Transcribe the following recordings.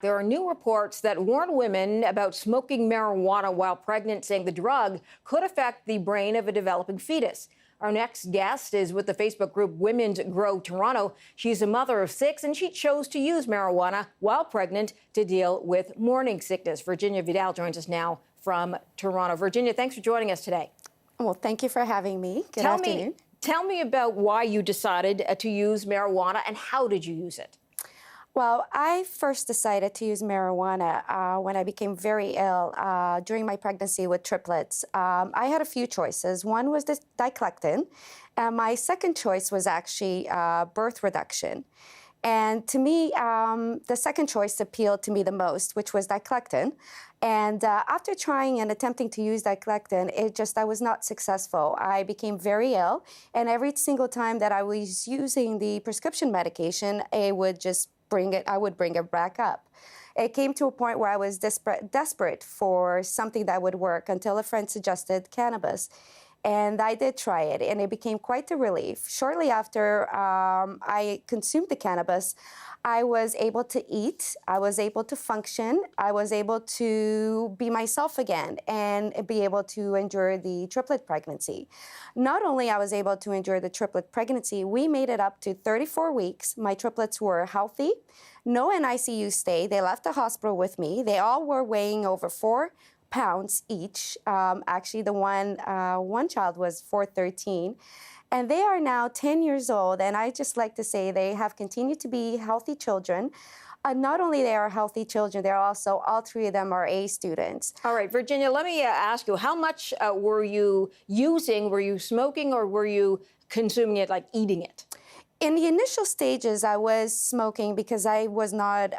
There are new reports that warn women about smoking marijuana while pregnant, saying the drug could affect the brain of a developing fetus. Our next guest is with the Facebook group Women's Grow Toronto. She's a mother of 6, and she chose to use marijuana while pregnant to deal with morning sickness. Virginia Vidal joins us now from Toronto. Virginia, thanks for joining us today. Well, thank you for having me. Good afternoon. Tell me about why you decided to use marijuana and how did you use it? Well, I first decided to use marijuana when I became very ill during my pregnancy with triplets. I had a few choices. One was the diclectin, and my second choice was actually birth reduction. And to me, the second choice appealed to me the most, which was diclectin. And after trying and attempting to use diclectin, I was not successful. I became very ill, and every single time that I was using the prescription medication, I would bring it back up. It came to a point where I was desperate for something that would work until a friend suggested cannabis. And I did try it, and it became quite a relief. Shortly after I consumed the cannabis, I was able to eat, I was able to function, I was able to be myself again and be able to endure the triplet pregnancy. Not only I was able to endure the triplet pregnancy, we made it up to 34 weeks. My triplets were healthy, no NICU stay. They left the hospital with me. They all were weighing over 4 pounds each. Actually, the one child was 413. And they are now 10 years old, and I just like to say they have continued to be healthy children. Not only they are healthy children, they're also, all 3 of them are A students. All right, Virginia, let me ask you, how much were you using? Were you smoking, or were you consuming it, like eating it? In the initial stages, I was smoking because I was not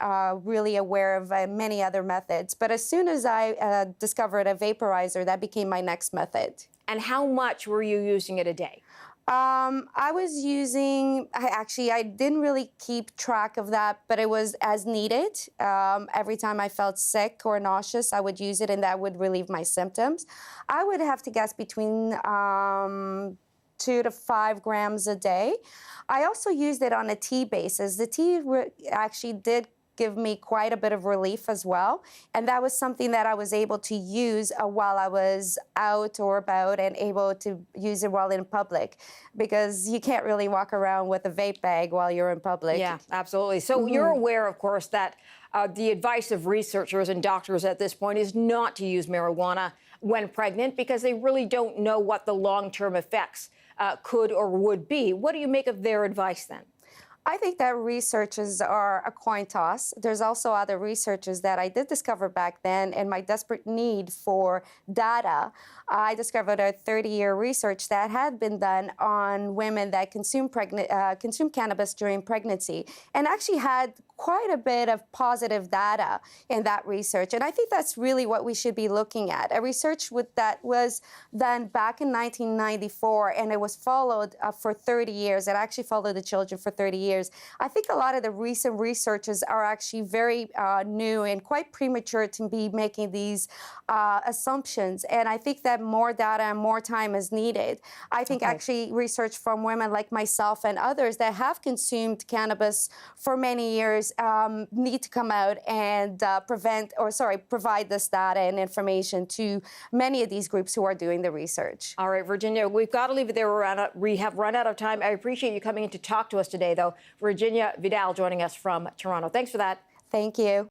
really aware of many other methods. But as soon as I discovered a vaporizer, that became my next method. And how much were you using it a day? I was using, I didn't really keep track of that, but it was as needed. Every time I felt sick or nauseous, I would use it, and that would relieve my symptoms. I would have to guess between 2 to 5 grams a day. I also used it on a tea basis. The tea actually did give me quite a bit of relief as well. And that was something that I was able to use while I was out or about, and able to use it while in public, because you can't really walk around with a vape bag while you're in public. Yeah, absolutely. So you're aware, of course, that the advice of researchers and doctors at this point is not to use marijuana when pregnant, because they really don't know what the long-term effects could or would be. What do you make of their advice then? I think that researchers are a coin toss. There's also other researchers that I did discover back then, and my desperate need for data. I discovered a 30-year research that had been done on women that consume cannabis during pregnancy, and actually had quite a bit of positive data in that research. And I think that's really what we should be looking at. A research that was done back in 1994, and it was followed for 30 years. It actually followed the children for 30 years. I think a lot of the recent researchers are actually very new and quite premature to be making these assumptions. And I think that more data and more time is needed. I think actually research from women like myself and others that have consumed cannabis for many years need to come out and provide this data and information to many of these groups who are doing the research. All right, Virginia, we've got to leave it there. We have run out of time. I appreciate you coming in to talk to us today, though. Virginia Vidal joining us from Toronto. Thanks for that. Thank you.